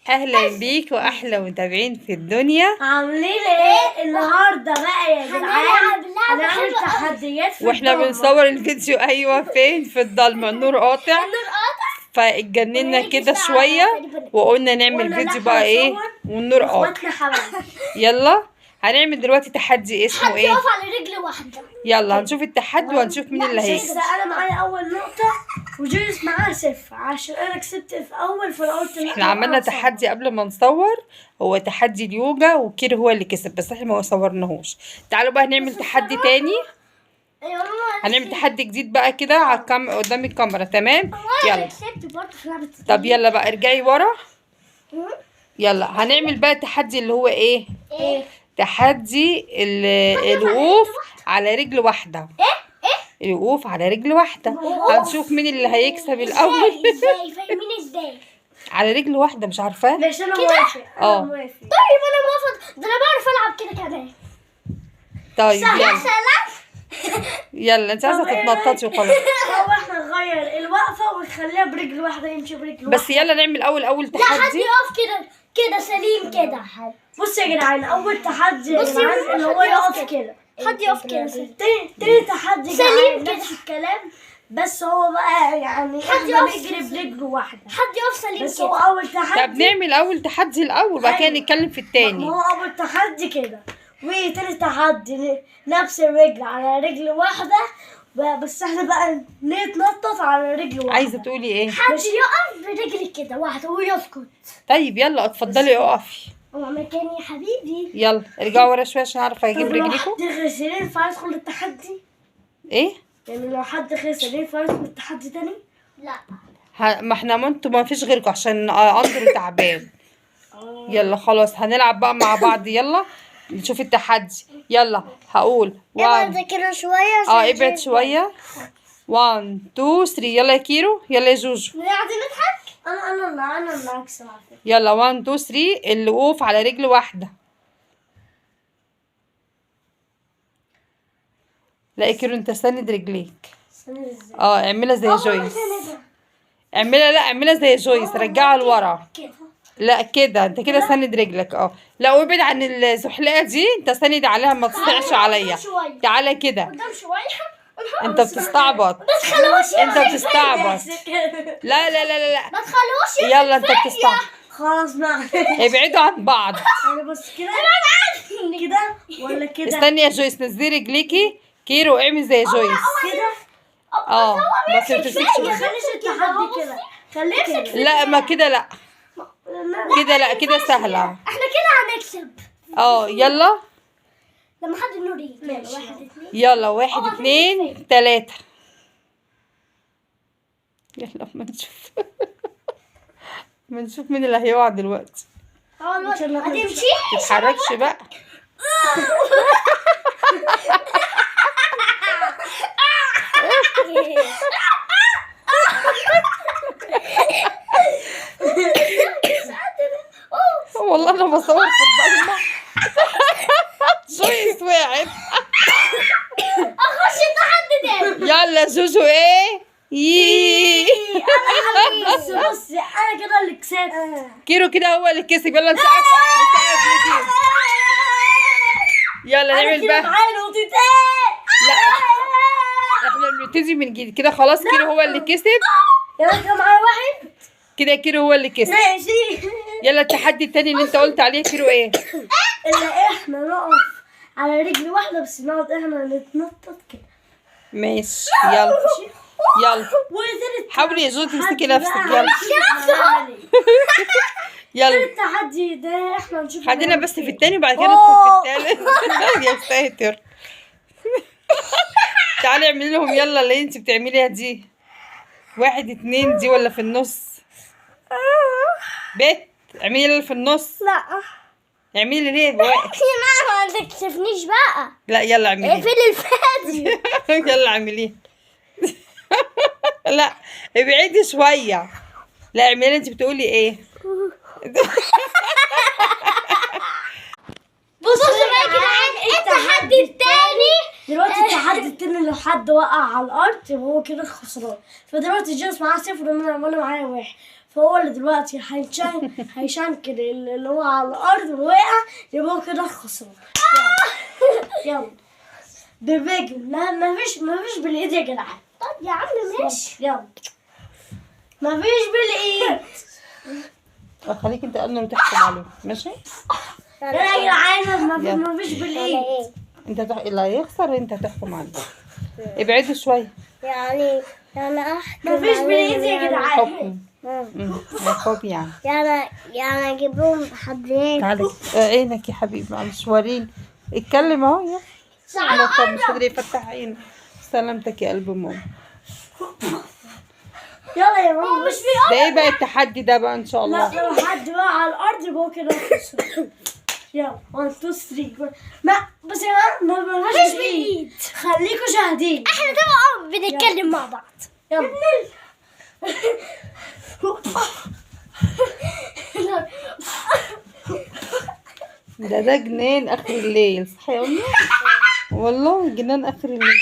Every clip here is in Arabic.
اهلا بيك واحلى متابعين في الدنيا. عاملين ايه النهارده بقى يا جدعان؟ هنعمل تحديات في واحنا الضلمة. بنصور الفيديو ايوه فين في الضلمه، النور قاطع فاتجننا كده شويه وقلنا نعمل فيديو بقى ايه والنور قاطع. اخواتنا حبايب يلا هنعمل دلوقتي تحدي اسمه ايه؟ يقف على رجل واحده. يلا هنشوف التحدي وهنشوف مين اللي بس هيكسب. انا معايا اول نقطة وجويس معاه صفر عشان انا كسبت في اول فانا قلت احنا عملنا تحدي قبل ما نصور، هو تحدي اليوجا وكير هو اللي كسب بس احنا ما صورناهوش. تعالوا بقى نعمل تحدي تاني، هنعمل تحدي جديد بقى كده على قدام الكاميرا. تمام يلا. كسبت برضه في لعبه. طب يلا بقى ارجعي ورا. يلا هنعمل بقى التحدي اللي هو ايه؟ تحدي الوقوف على رجل واحدة. الوقوف على رجل واحدة. هنشوف مين اللي هيكسب الأول. ازاي فاهمين ازاي؟ على رجل واحدة مش عارفاه؟ ماشي انا موافق اه. موافق. طيب انا موافق، ده انا بعرف العب كده كمان. طيب يلا سلام. يلا انت عايزة تتنططي وخلاص. هو احنا نغير الوقفة ونخليها برجل واحدة يمشي برجل بس يلا نعمل أول لا حد تحدي. يقف كده كده سليم كده. بص يا جدعان اول تحدي يا بصي، جدعان اللي هو حد يقف يقف كده. حد يقف كده. تاني تحدي سليم جدعان كده. نفس الكلام بس هو بقى يعني حد احنا يقف نجري برجل واحدة حد يقف سليم بس هو كده. اول تحدي. طب نعمل أول تحدي الأول بعد كده أيوة. نتكلم في ما التاني. هو اول تحدي كده وتاني تحدي نفس الرجل على رجل واحدة بس احنا بقى نتنطط على رجل واحدة. عايزة تقولي ايه؟ حد يقف برجلي كده واحده ويسكت. طيب يلا اتفضلي اقفي. هو مكاني يا حبيبي. يلا ارجعوا ورا شوية عشان اعرف اجيب طب لو رجليكم. حد خسر ينفع يدخل التحدي؟ ايه؟ يعني لو حد خسر ينفع يدخل التحدي تاني؟ لا ما احنا ما انتوا ما فيش غيركم عشان اندرو تعبان. يلا خلاص هنلعب بقى مع بعض. يلا نشوف التحدي. يلا هقول ابعد 1 كده شويه عشان ابعد شوية. 1 2 3 يلا يا كيرو يلا يا جوجو. قاعدين نضحك. انا اللي هكسب على فكرة. يلا 1 2 3 الوقوف على رجل واحدة. لا يا كيرو انت سند رجليك. استنى ازاي؟ اعملها زي جويس. اعملها زي جويس، رجعها لورا. كده. لا كده انت كده سند رجلك. لا وابعد عن الزحلقه دي، انت سند عليها ما تصيعش عليا. شوية. تعالى كده. قدام شويه. انت بتستعبط. ما تخلوش انت بتستعبط. لا لا لا لا لا. ما تخلوش يلا انت بتستعبط. خلاص معلش. ابعدوا عن بعض. انا بس كده كده ولا كده؟ استني يا جويس نزلي رجليكي. كيرو اعمل زي جويس. كده ما تمسكش. ما خليش التحدي كده خليه كده. لا ما كده لا. كده لا كده سهله. احنا كده هنكسب يلا لما حد نوري. ماشي. واحد اتنين. يلا 1 2 3 يلا ما نشوف مين اللي هيقع دلوقتي. هتمشي. تتحركش بقى. والله انا بصور في الضلمه. جويس وقعت. اخش التحدي تاني. يلا جوجو ايه بص انا كده اللي كسبت. كيرو كده هو اللي كسب. يلا نسقف لكيرو. يلا انا نعمل كده بقى. معايا نقطتين. لا احنا بنبتدي من جديد كده. خلاص كيرو هو اللي كسب. يلا كده معايا واحد. كده كيرو هو اللي كسب. ماشي. يلا التحدي التاني اللي انت قلت عليه كيرو ايه؟ اللي احنا نقف على رجل واحدة بس نقعد احنا نتنطط كده. ماشي يلا يلا وتالت حاولي يا جو تمسكي تحدي نفسك. بقى يلا هنعمل إيه؟ يلا تالت تحدي ده احنا نشوف خلينا هنعمل بس في إيه. التاني وبعد كده ندخل في التالت. يا ساتر. تعالي اعملي لهم يلا اللي انت بتعمليها دي. 1 2 دي ولا في النص؟ بت اعملي اللي في النص. لا اعملي ليه يا ماما ما تكسفنيش بقى. لا يلا اعملي. اقفلي الفيديو. يلا اعمليه. لا ابعدي شويه. لا اعملي انت بتقولي ايه؟ بصوا بقى يا جدعان التحدي التاني. دلوقتي التحدي التاني لو حد وقع على الارض يبقى هو كده خسران. فدلوقتي جيمس معاه صفر وانا معايا واحد. فهو اللي دلوقتي هيشنكل اللي هو على الارض ووقع، يبقى هو كده خسران. يلا بالرجل، مفيش بالايد يا جدعان. طب يا عم ماشي. يلا مفيش بالايد. خليك انت انه تحكم عليه ماشي. يا جدعان مفيش بالايد. انت اللي هيخسر انت تحكم عليه. ابعدوا شويه. يعني احكم مفيش بالايد يا جدعان. حكم. حكم يعني اجيب لهم حبلين. تعالي عينك يا حبيبي، معلش وريني. اتكلم اهو يا. انا طب مش قادر يفتح عينه. سلامتك يا قلب ماما. يلا يا ماما. مش في ده ايه بقى التحدي ده بقى ان شاء الله؟ لا، لو حد وقع على الارض يبقى هو كده خسر. يلا 1 2 3. بس يا جماعه مفيش بالايد. خليكوا شاهدين. احنا طبعا بنتكلم مع بعض. يلا ده جنان اخر الليل، صح يا امي؟ والله جنان اخر الليل.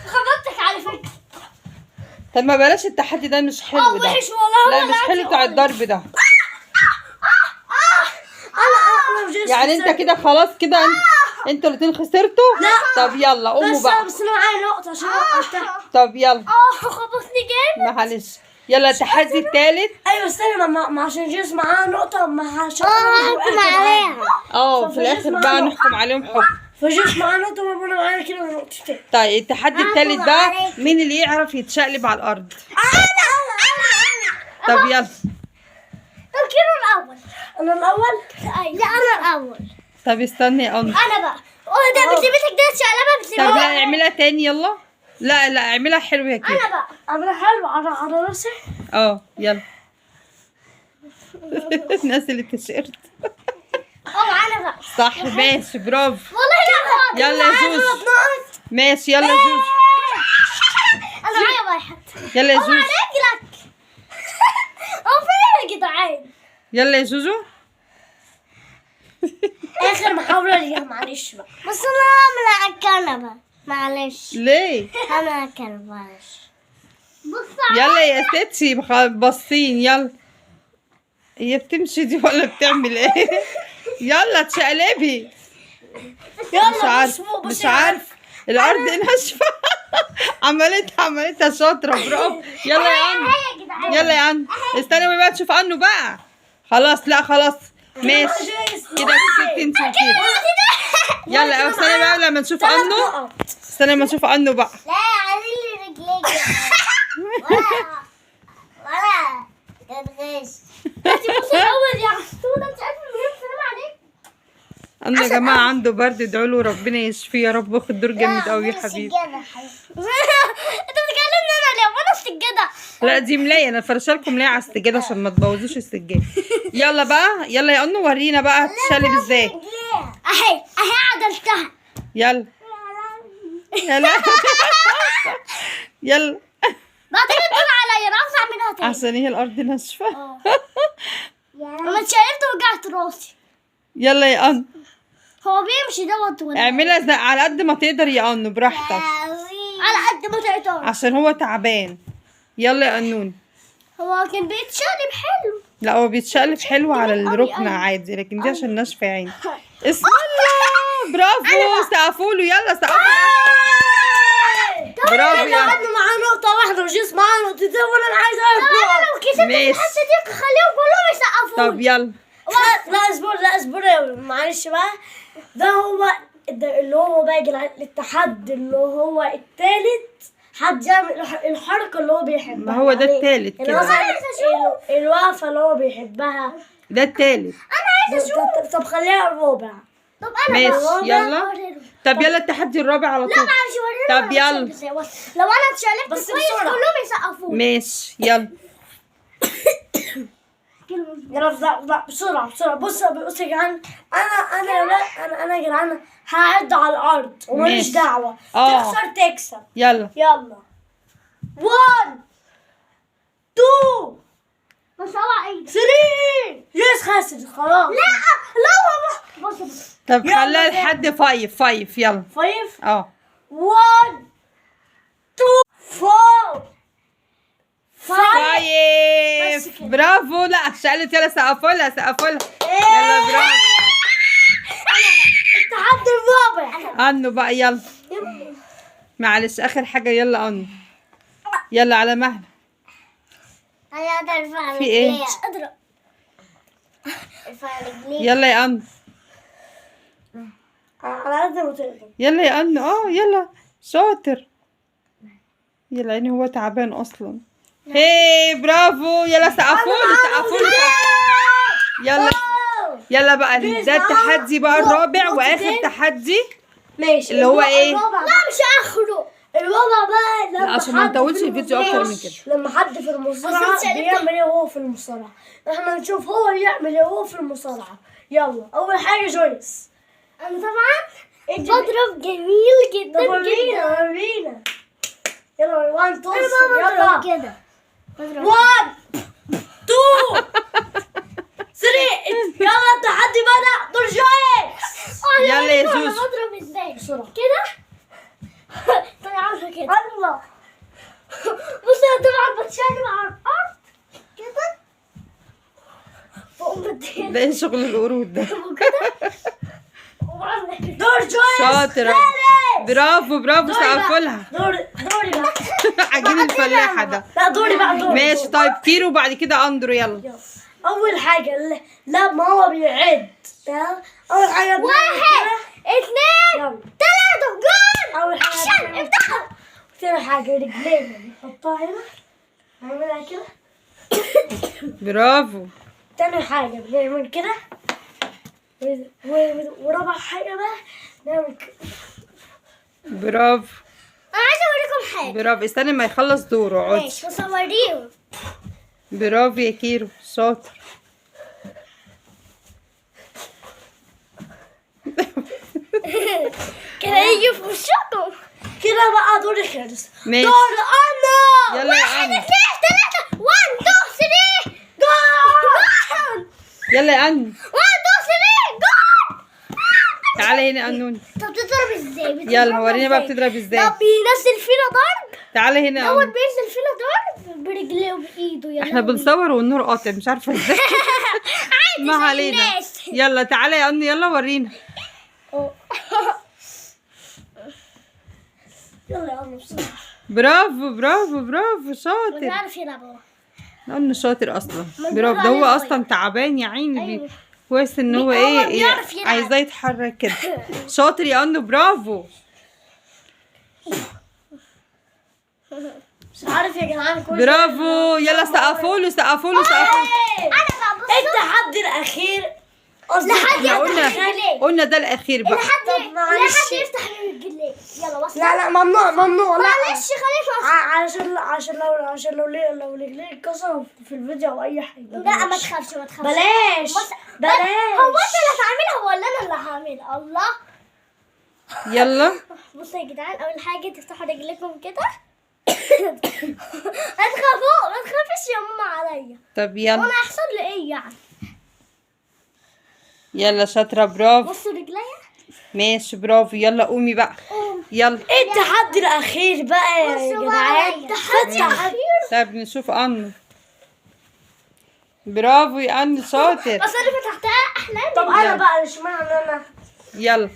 خبطتك على فكرة. طب ما بلاش التحدي ده، مش حلو ده. وحش والله. لا مش حلو بتاع الضرب ده. انا مش يعني انت كده خلاص كده انتوا الاتنين خسرتوا؟ لا. طب يلا قوموا بقى. بس انا معايا نقطه عشان وقعتها. طب يلا خبطني جامد. معلش. يلا التحدي التالت. ايوه استنى، ما عشان جيس معاها نقطه، ما عشان احكم عليها. في الاخر بقى نحكم عليهم حكم. فجيس معاها نقطه وانا معايا كده نقطتين. طيب التحدي التالت بقى مين اللي يعرف يتشقلب على الارض؟ طب يلا. طب كيلو الاول. انا الاول. لا انا الاول. طب استني يا أنو. انا بقى. ده بتلبسك ده شقلبه طب بتلبسك. لا اعملها تاني يلا. لا اعملها حلوة كده. انا بقى. عامله حلو على راسي. يلا. الناس اللي التيشيرت. انا بقى. صح ماشي برافو. والله لا. يلا يا جوج. ماشي يلا يا جوج. انا معايا واحد. يلا يا جوج. رجلك. فين يا جدعان؟ يلا يا جوجو. اخر محاوله ليها، معلش بقى. بس انا هعمل الكنبه. معلش. ليه؟ هعمل الكنبه معلش. بص. يلا يا ستي باصين يلا. هي بتمشي دي ولا بتعمل ايه؟ يلا تشقلبي. مش عارف مش عارف. الارض ناشفه. عملتها شاطره برافو. يلا يا عنو. يلا يا عنو. استنى بقى تشوف عنو بقى. خلاص لا خلاص ماشي كده كسبت انت كده. يلا استنى بقى لما نشوف عنو. استنى لما نشوف عنو بقى. لا عايزين لي رجليك. ولا تتغش. بص الاول يا عسوده، انت عارفه المهم سلام عليك. عنو يا جماعه عنده برد، ادعوا له ربنا يشفيه يا رب. واخد دور جامد قوي يا حبيبي. انت بتكلمني انا ليه؟ وانا السجاده. لا دي ملايه، انا فرشه لكم ملايه على السجاده عشان ما تبوظوش السجاده. يلا بقى يلا يا انو ورينا بقى هتشقلب ازاي. اهي عدلتها. يلا يلا يلا. بعدين تقول عليا انا عاوزه اعملها تاني. عشان هي الارض ناشفه. انا اتشقلبت ووجعت راسي. يلا يا انو هو بيمشي دوت ولا اعملها على قد ما تقدر يا انو براحتك على قد ما تقدر. عشان هو تعبان. يلا يا انون. هو كان بيتشقلب حلو. لا هو بيتشقلب حلو على الركن عادي، لكن دي عشان ناشفه يا عيني. اسم الله برافو. سقفوا له يلا سقفوا. برافو يا عنده معاه نقطه واحده وجيس معاه نقطتين وانا عايزه انا لو كسبت ماشي. الحصه دي خليهم كلهم يسقفوا. طب يلا. لا اصبر معلش بقى. ده اللي هو بقى التحدي اللي هو التالت، حد يعمل الحركه اللي هو بيحبها. ما هو ده التالت كده. الوقفه اللي هو بيحبها ده التالت. طب خليها الرابع. طب انا ماشي بقى. يلا. طب يلا التحدي الرابع على لا طول. معلش ورينا. طب يلا. لو انا اتشقلبت بس كويس بسرعة. كلهم يسقفوا. ماشي يلا. يلا بسرعه. بص يا جدعان، انا يا جدعان هعد على الارض وماليش ماشي. دعوه. تخسر تكسب. يلا 1 2 بس اوعى ايدك. 3. يس خسر خلاص. لا والله. بص طب يلا خليها تاني. لحد 5 يلا. 5 اه 1 2 4 برافو. لا شقلت. يلا سقفوا لها سقفوا لها. يلا برافو. التحدي الرابع. انو بقى يلا. معلش اخر حاجه. يلا انو. يلا على مهلك. انا اقدر ارفع في إيه؟ رجلي. اضرب. ارفع رجلي. يلا يا انو. على قد ما تقدر. يلا يا انو. يلا شاطر. يلا يعني هو تعبان اصلا. هي برافو. يلا سقفوا له سقفوا له. يلا يلا بقى ده التحدي بقى الرابع واخر تحدي ماشي. اللي هو ايه؟ الرابع لا بقى. مش اخره. الرابع بقى لا لما عشان ما حد نطولش في الفيديو اكتر من المصارعة- كده. لما حد في المصارعة بس انت بيعمل ايه وهو في المصارعة. احنا نشوف هو يعمل ايه وهو في المصارعة. يلا اول حاجة جويس. انا طبعا بضرب جميل جدا طب ورينا جدا. ورينا. يلا 1 2 انا يلا بضرب كده. بضرب 1 2 3. يلا التحدي بدأ. دور جويس. يلا يا انا زوزو. بضرب ازاي بسرعة. كده. طيب عامله كده. الله. بص انا طبعا بتشقلب على الارض كده. بقوم بديها ده ايه شغل القرود ده؟ كده وبعمل كده. دور جويس. شاطر. برافو برافو سقفوا لها. دوري بقى. عجين الفلاحه ده. لا دوري بقى دوري. ماشي طيب كيرو وبعد كده اندرو. يلا يلا. اول حاجه لا ما هو بيعد. تمام. اول حاجه بنعمل واحد كده. اثنين يلا. ثلاثة جول. اول حاجه اكشن بنعمل افتحوا. تاني حاجه رجلينا نحطها هنا. نعملها كده. برافو. تاني حاجه بنعمل كده. ورابع حاجه بقى نعمل كده. برافو انا عايزة اوريكم حاجة. برافو. استني ما يخلص دوره. اقعدي. ماشي بس اوريهم. برافو يا كيرو شاطر. كده يجي في وشكم. كده بقى دوري خلص. ماشي. دور انا. يلا يا واحد انو. اثنين ثلاثة 1 2 3 جول. يلا يا انو. 1 2 3 جول. تعالى هنا انون. طب بتضرب ازاي؟ يلا ورينا بقى بتضرب ازاي. طب بينزل فينا ضرب. تعالى هنا اول انون. بينزل فينا ضرب برجليه وبايده. يلا احنا بنصور والنور قاطع مش عارفه ازاي. ما زي علينا. الناس. يلا تعالى يا انو. يلا ورينا. يلا يا عم بسرعه. برافو برافو برافو شاطر. بنعرف يلعب اهو. انه شاطر اصلا. مجبور برافو. ده هو عليه اصلا تعبان يا عيني. أيوة. كويس ان هو هو ايه بيعرف يلعب. عايزاه يتحرك كده. شاطر يا انو. برافو. مش عارف يا جدعان كل برافو. يلا سقفوا له سقفوا له سقفوا له. انا بقى بص. التحدي الاخير. قصدي احنا قلنا ده الاخير بقى. طب معلش. لحد يفتح من رجليه. يلا بص. لا ممنوع ممنوع. لا معلش خليك. عشان لو رجلي اتكسروا في الفيديو او اي حاجه. لا ما تخافش ما تخافش. بلاش بص. بلاش. هو انت اللي هتعملها ولا انا اللي هعملها؟ الله. يلا بصوا يا جدعان اول حاجه تفتحوا رجلكم كده. ما تخافوش يا ماما عليا. طب يلا. وانا هيحصل لي ايه يعني؟ يلا شاطرة. برافو. بصوا رجليا. ماشي برافو. يلا قومي بقى. يلا. التحدي الاخير بقى يا بصوا جدعان. بقى، التحدي طب نشوف انو. برافو يا انو شاطر. بس انا فتحتها احلامي. طب انا بقى اشمعنى انا. يلا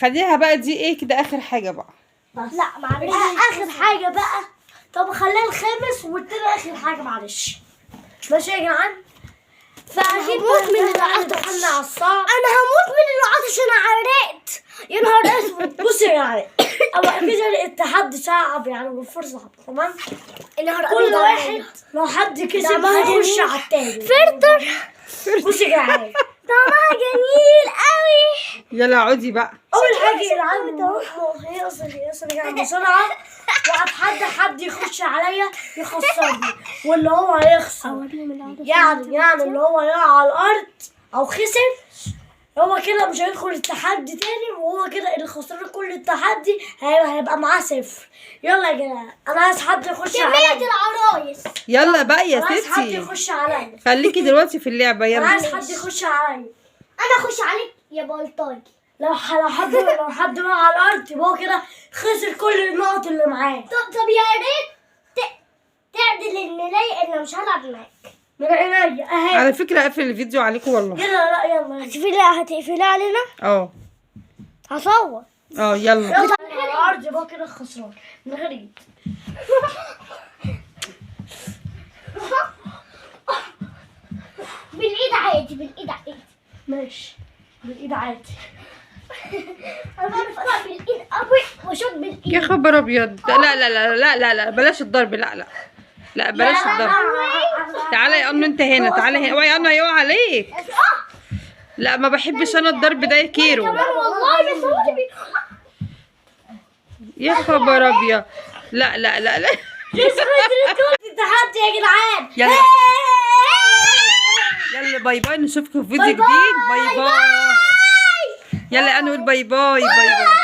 خليها بقى دي ايه كده اخر حاجة بقى. لا معلش. اخر حاجه بقى. طب خليها الخامس والتاني اخر حاجه معلش. ماشي يا جدعان. فاكيد هموت من العطش. دخلنا على الصعب. انا هموت من العطش انا عرقت. يا نهار اسود. بصي يعني او اكيد التحدي صعب يعني والفرصه صعب. تمام. النهار كل واحد لو حد كسب طعمها هيخش جميل. على التاني. فلتر. بصي يا جدعان. طعمها جميل قوي. يلا اقعدي بقى. اول حاجه يا جدعان هيوصل يا جدعان بسرعه. واتحدى حد يخش عليا يخسرني واللي هو هيخسر. يعني اللي هو يقع على الارض او خسر هو كده مش هيدخل التحدي تاني. وهو كده اللي خسران كل التحدي هيبقى معاه 0. يلا يا جدعان انا عايز حد يخش كمية عليا. العرايس. يلا بقى يا انا عايز حد ستي. يخش عليا. خليكي دلوقتي في اللعبة. انا يلا. عايز حد يخش عليا. انا اخش عليك يا بلطجي. لو حد وقع على الارض يبقى هو كده خسر كل النقط اللي معاه. طب يا ريت تعدل الملاية اللي مش هلعب معاك. من عينيا اهي. على فكرة اقفل الفيديو عليكم والله. يلا لا يلا. هتقفلها علينا؟ اه هصور. اه يلا. يلا على الارض يبقى كده خسران من غير ايد. بالايد عادي، بالايد عادي. ماشي بالايد عادي. انا بعرف اقطع بالايد قوي واشوط بالايد. يا خبر ابيض. لا لا لا لا لا لا بلاش الضرب. لا لا لا بلاش الضرب. تعالى يا انو انت هنا. تعالى هنا. اوعى يا انو هيقع عليك. لا ما بحبش انا الضرب ده يا كيرو. والله بصوري يا خبر ابيض. لا لا لا لا. تحدي يا جدعان. يلا يلا باي باي. نشوفكم في فيديو جديد. باي باي. يلا انا اقول باي باي. باي باي.